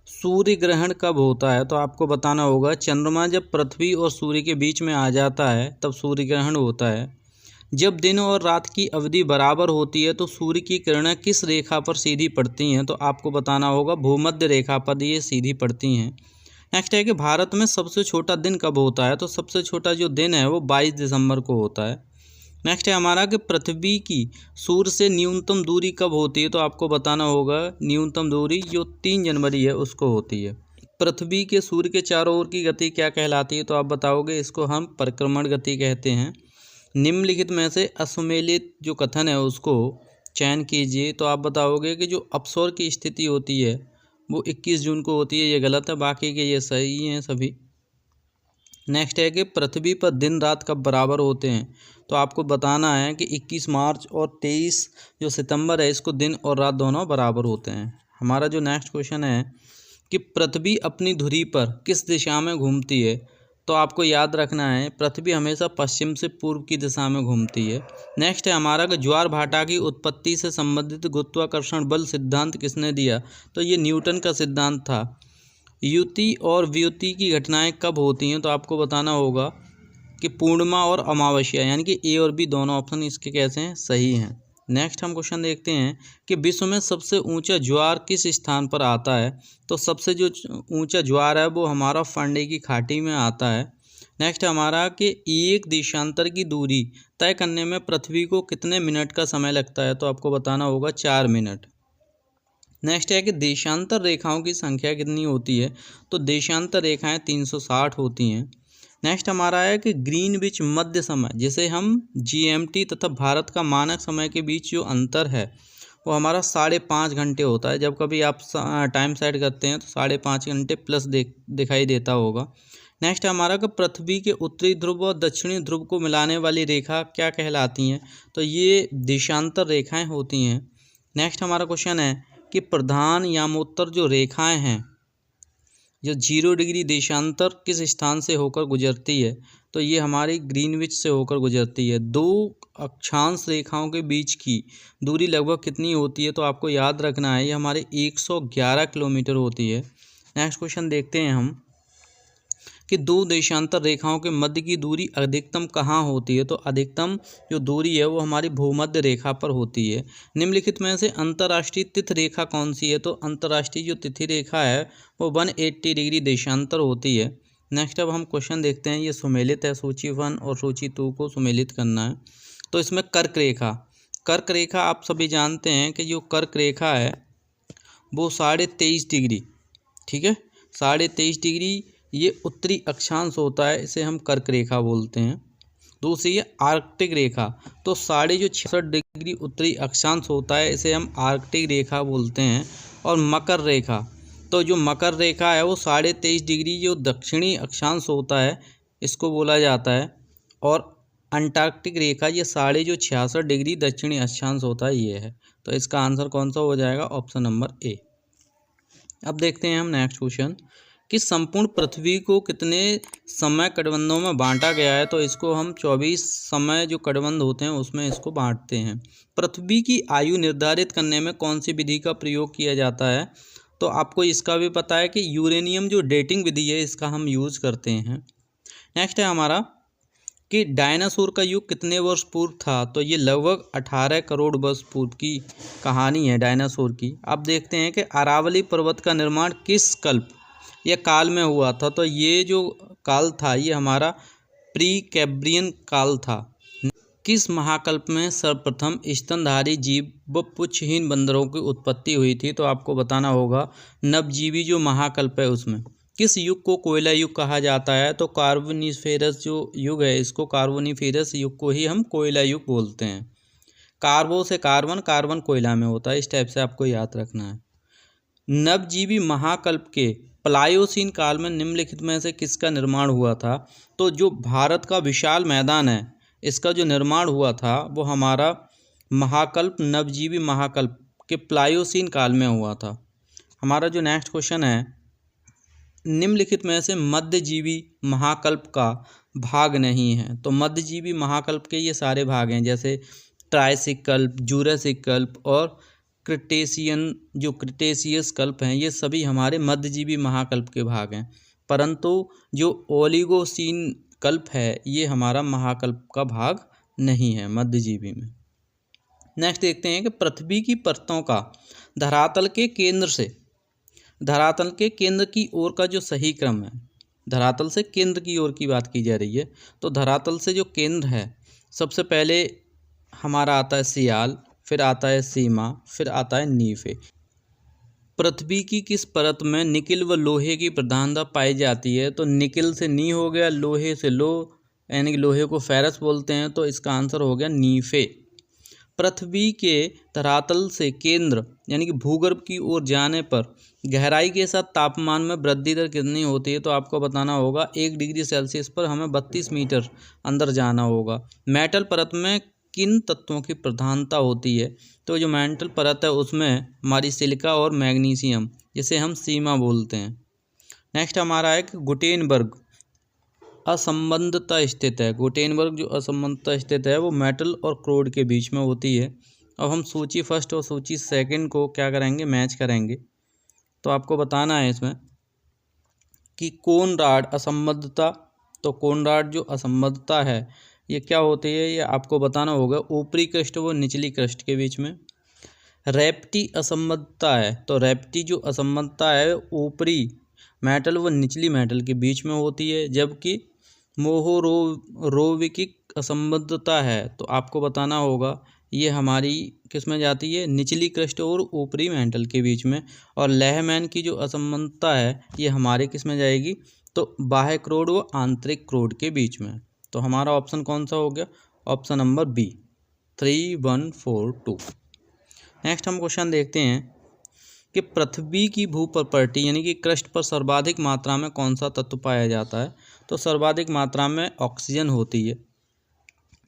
सूर्य ग्रहण कब होता है? तो आपको बताना होगा चंद्रमा जब पृथ्वी और सूर्य के बीच में आ जाता है तब सूर्य ग्रहण होता है। जब दिन और रात की अवधि बराबर होती है तो सूर्य की किरणें किस रेखा पर सीधी पड़ती हैं? तो आपको बताना होगा भूमध्य रेखा पर ये सीधी पड़ती हैं। नेक्स्ट है कि भारत में सबसे छोटा दिन कब होता है? तो सबसे छोटा जो दिन है वो 22 दिसंबर को होता है। नेक्स्ट है हमारा कि पृथ्वी की सूर्य से न्यूनतम दूरी कब होती है? तो आपको बताना होगा न्यूनतम दूरी जो 3 जनवरी है उसको होती है। पृथ्वी के सूर्य के चारों ओर की गति क्या कहलाती है? तो आप बताओगे इसको हम परिक्रमण गति कहते हैं। निम्नलिखित में से असुमेलित जो कथन है उसको चयन कीजिए। तो आप बताओगे कि जो अपसौर की स्थिति होती है वो 21 जून को होती है, ये गलत है, बाकी के ये सही हैं सभी। नेक्स्ट है कि पृथ्वी पर दिन रात कब बराबर होते हैं? तो आपको बताना है कि 21 मार्च और 23 जो सितंबर है इसको दिन और रात दोनों बराबर होते हैं। हमारा जो नेक्स्ट क्वेश्चन है कि पृथ्वी अपनी धुरी पर किस दिशा में घूमती है? तो आपको याद रखना है पृथ्वी हमेशा पश्चिम से पूर्व की दिशा में घूमती है। नेक्स्ट है हमारा कि ज्वार भाटा की उत्पत्ति से संबंधित गुरुत्वाकर्षण बल सिद्धांत किसने दिया? तो ये न्यूटन का सिद्धांत था। युति और व्युति की घटनाएं कब होती हैं? तो आपको बताना होगा कि पूर्णिमा और अमावस्या, यानी कि ए और बी दोनों ऑप्शन इसके कैसे हैं? सही हैं। नेक्स्ट हम क्वेश्चन देखते हैं कि विश्व में सबसे ऊंचा ज्वार किस स्थान पर आता है? तो सबसे जो ऊंचा ज्वार है वो हमारा फंडे की घाटी में आता है। नेक्स्ट हमारा कि एक देशांतर की दूरी तय करने में पृथ्वी को कितने मिनट का समय लगता है? तो आपको बताना होगा 4 मिनट। नेक्स्ट है कि देशांतर रेखाओं की संख्या कितनी होती है? तो देशांतर रेखाएं 360 होती हैं। नेक्स्ट हमारा है कि ग्रीनविच मध्य समय जिसे हम GMT तथा भारत का मानक समय के बीच जो अंतर है वो हमारा 5.5 घंटे होता है। जब कभी आप टाइम सेट करते हैं तो 5.5 घंटे प्लस दिखाई देता होगा। नेक्स्ट हमारा कि पृथ्वी के उत्तरी ध्रुव और दक्षिणी ध्रुव को मिलाने वाली रेखा क्या कहलाती हैं? तो ये देशांतर रेखाएं होती हैं। नेक्स्ट हमारा क्वेश्चन है कि प्रधान यामोत्तर जो रेखाएं हैं जो 0 डिग्री देशांतर किस स्थान से होकर गुजरती है? तो ये हमारी ग्रीनविच से होकर गुजरती है। 2 अक्षांश रेखाओं के बीच की दूरी लगभग कितनी होती है? तो आपको याद रखना है ये हमारे 111 किलोमीटर होती है। नेक्स्ट क्वेश्चन देखते हैं हम कि 2 देशांतर रेखाओं के मध्य की दूरी अधिकतम कहाँ होती है? तो अधिकतम जो दूरी है वो हमारी भूमध्य रेखा पर होती है। निम्नलिखित में से अंतर्राष्ट्रीय तिथि रेखा कौन सी है? तो अंतर्राष्ट्रीय जो तिथि रेखा है वो 180 डिग्री देशांतर होती है। नेक्स्ट अब हम क्वेश्चन देखते हैं, ये सुमेलित है, सूची 1 और सूची 2 को सुमेलित करना है। तो इसमें कर्क रेखा आप सभी जानते हैं कि जो कर्क रेखा है वो 23.5 डिग्री, ठीक है, 23.5 डिग्री ये उत्तरी अक्षांश होता है, इसे हम कर्क रेखा बोलते हैं। दूसरी है आर्कटिक रेखा, तो 66 डिग्री उत्तरी अक्षांश होता है, इसे हम आर्कटिक रेखा बोलते हैं। और मकर रेखा, तो जो मकर रेखा है वो 23.5 डिग्री जो दक्षिणी अक्षांश होता है इसको बोला जाता है। और अंटार्कटिक रेखा ये 66 डिग्री दक्षिणी अक्षांश होता है, ये है। तो इसका आंसर कौन सा हो जाएगा? Option number A. अब देखते हैं हम नेक्स्ट क्वेश्चन कि संपूर्ण पृथ्वी को कितने समय कटबंधों में बांटा गया है? तो इसको हम 24 समय जो कटबंध होते हैं उसमें इसको बांटते हैं। पृथ्वी की आयु निर्धारित करने में कौन सी विधि का प्रयोग किया जाता है? तो आपको इसका भी पता है कि यूरेनियम जो डेटिंग विधि है इसका हम यूज करते हैं। नेक्स्ट है हमारा कि डायनासोर का युग कितने वर्ष पूर्व था? तो ये लगभग 18 करोड़ वर्ष पूर्व की कहानी है डायनासोर की। अब देखते हैं कि अरावली पर्वत का निर्माण किस कल्प या काल में हुआ था? तो ये जो काल था ये हमारा प्री कैम्ब्रियन काल था। किस महाकल्प में सर्वप्रथम स्तनधारी जीव व पुच्छहीन बंदरों की उत्पत्ति हुई थी? तो आपको बताना होगा नवजीवी जो महाकल्प है उसमें। किस युग को कोयला युग कहा जाता है? तो कार्बोनिफेरस जो युग है इसको, कार्बोनिफेरस युग को ही हम कोयला युग बोलते हैं। कार्बो से कार्बन, कार्बन कोयला में होता है, इस टाइप से आपको याद रखना है। नवजीवी महाकल्प के प्लायोसीन काल में निम्नलिखित में से किसका निर्माण हुआ था? तो जो भारत का विशाल मैदान है इसका जो निर्माण हुआ था वो हमारा महाकल्प, नवजीवी महाकल्प के प्लायोसीन काल में हुआ था। हमारा जो नेक्स्ट क्वेश्चन है, निम्नलिखित में से मध्यजीवी महाकल्प का भाग नहीं है? तो मध्यजीवी महाकल्प के ये सारे भाग हैं, जैसे ट्रायसिक कल्प, जूरासिक कल्प और क्रिटेशियन जो क्रिटेशियस कल्प हैं ये सभी हमारे मध्यजीवी महाकल्प के भाग हैं, परंतु जो ओलिगोसीन कल्प है ये हमारा महाकल्प का भाग नहीं है मध्यजीवी में। नेक्स्ट देखते हैं कि पृथ्वी की परतों का धरातल के केंद्र की ओर का जो सही क्रम है, धरातल से केंद्र की ओर की बात की जा रही है, तो धरातल से जो केंद्र है सबसे पहले हमारा आता है सियाल, फिर आता है सीमा, फिर आता है नीफे। पृथ्वी की किस परत में निकिल व लोहे की प्रधानता पाई जाती है, तो निकिल से नी हो गया, लोहे से लो यानी कि लोहे को फेरस बोलते हैं, तो इसका आंसर हो गया नीफे। पृथ्वी के धरातल से केंद्र यानी कि भूगर्भ की ओर जाने पर गहराई के साथ तापमान में वृद्धि दर कितनी होती है, तो आपको बताना होगा 1 डिग्री सेल्सियस पर हमें 32 मीटर अंदर जाना होगा। मेटल परत में किन तत्वों की प्रधानता होती है, तो जो मेटल परत है उसमें हमारी सिलिका और मैग्नीशियम, जिसे हम सीमा बोलते हैं। नेक्स्ट हमारा है कि गुटेनबर्ग असंबद्धता स्थित है। गुटेनबर्ग जो असंबद्धता स्थित है वो मेटल और क्रोड के बीच में होती है। अब हम सूची फर्स्ट और सूची सेकंड को क्या करेंगे, मैच करेंगे। तो आपको बताना है इसमें कि कोनराड असंबद्धता, तो कोनराड जो असंबद्धता है ये क्या होती है, ये आपको बताना होगा ऊपरी क्रस्ट व निचली क्रस्ट के बीच में। रेप्टी असंबद्धता है, तो रेप्टी जो असंबद्धता है ऊपरी मेटल व निचली मेटल के बीच में होती है, जबकि मोहोरोविकिक असंबद्धता है तो आपको बताना होगा ये हमारी किस में जाती है, निचली क्रस्ट और ऊपरी मेटल के बीच में। और लेहमैन की जो असंबद्धता है ये हमारे किस में जाएगी, तो बाह्य क्रोड व आंतरिक क्रोड के बीच में। तो हमारा ऑप्शन कौन सा हो गया, ऑप्शन नंबर बी 3142। नेक्स्ट हम क्वेश्चन देखते हैं कि पृथ्वी की भू प्रॉपर्टी यानी कि क्रस्ट पर सर्वाधिक मात्रा में कौन सा तत्व पाया जाता है, तो सर्वाधिक मात्रा में ऑक्सीजन होती है।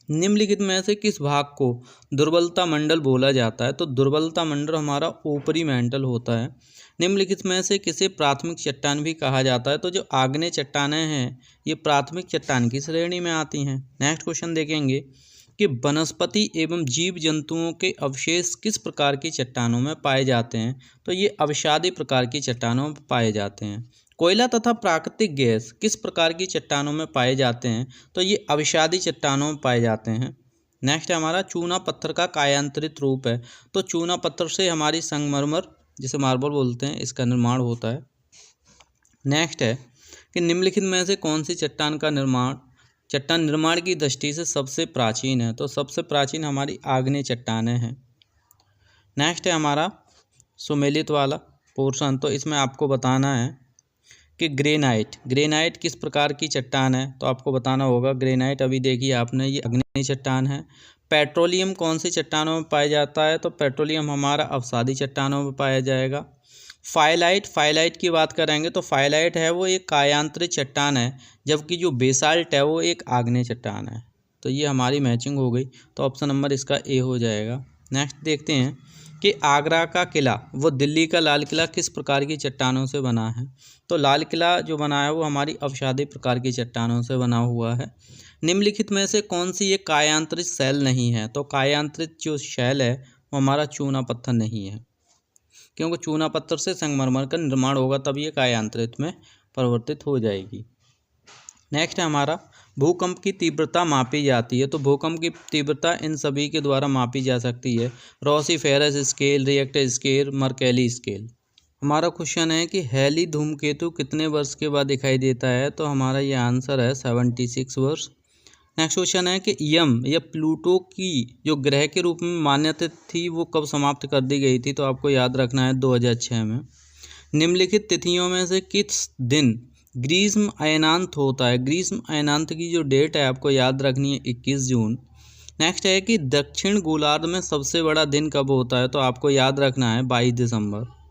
निम्नलिखित में से किस भाग को दुर्बलता मंडल बोला जाता है, तो दुर्बलता मंडल हमारा ऊपरी मेंटल होता है। निम्नलिखित में से किसे प्राथमिक चट्टान भी कहा जाता है, तो जो आग्नेय चट्टानें हैं ये प्राथमिक चट्टान की श्रेणी में आती हैं। नेक्स्ट क्वेश्चन देखेंगे कि वनस्पति एवं जीव जंतुओं के अवशेष किस प्रकार की चट्टानों में पाए जाते हैं, तो ये अवसादी प्रकार की चट्टानों में पाए जाते हैं। कोयला तथा प्राकृतिक गैस किस प्रकार की चट्टानों में पाए जाते हैं, तो ये अवसादी चट्टानों में पाए जाते हैं। नेक्स्ट है हमारा चूना पत्थर का कायांतरित रूप है, तो चूना पत्थर से हमारी संगमरमर जिसे मार्बल बोलते हैं इसका निर्माण होता है। नेक्स्ट है कि निम्नलिखित में से कौन सी चट्टान निर्माण की दृष्टि से सबसे प्राचीन है, तो सबसे प्राचीन हमारी आग्नेय चट्टानें हैं। नेक्स्ट है हमारा सुमेलित वाला पोर्शन, तो इसमें आपको बताना है कि ग्रेनाइट किस प्रकार की चट्टान है, तो आपको बताना होगा ग्रेनाइट अभी देखिए आपने ये आग्नेय चट्टान है। पेट्रोलियम कौन सी चट्टानों में पाया जाता है, तो पेट्रोलियम हमारा अवसादी चट्टानों में पाया जाएगा। फाइलाइट की बात करेंगे तो फाइलाइट है वो एक कायांतरित चट्टान है, जबकि जो बेसाल्ट है वो एक आग्नेय चट्टान है। तो ये हमारी मैचिंग हो गई, तो ऑप्शन नंबर इसका ए हो जाएगा। नेक्स्ट देखते हैं कि आगरा का किला व दिल्ली का लाल किला किस प्रकार की चट्टानों से बना है, तो लाल किला जो बना है वो हमारी अवसादी प्रकार की चट्टानों से बना हुआ है। निम्नलिखित में से कौन सी ये कायांतरित शैल नहीं है, तो कायांतरित जो शैल है वो हमारा चूना पत्थर नहीं है, क्योंकि चूना पत्थर से संगमरमर का निर्माण होगा तब ये कायांतरित में परिवर्तित हो जाएगी। नेक्स्ट है हमारा भूकंप की तीव्रता मापी जाती है, तो भूकंप की तीव्रता इन सभी के द्वारा मापी जा सकती है, Rossi-ferrous scale, Richter scale, Mercalli scale. हमारा क्वेश्चन है कि हैली धूमकेतु कितने वर्ष के बाद दिखाई देता है, तो हमारा ये आंसर है 76 वर्ष। नेक्स्ट क्वेश्चन है कि यम या प्लूटो की जो ग्रह के रूप में मान्यता थी वो कब समाप्त कर दी गई थी, तो आपको याद रखना है 2006 में। निम्नलिखित तिथियों में से किस दिन ग्रीष्म अयनांत होता है, ग्रीष्म अयनांत की जो डेट है आपको याद रखनी है 21 जून। नेक्स्ट है कि दक्षिण गोलार्ध में सबसे बड़ा दिन कब होता है, तो आपको याद रखना है 22 दिसंबर।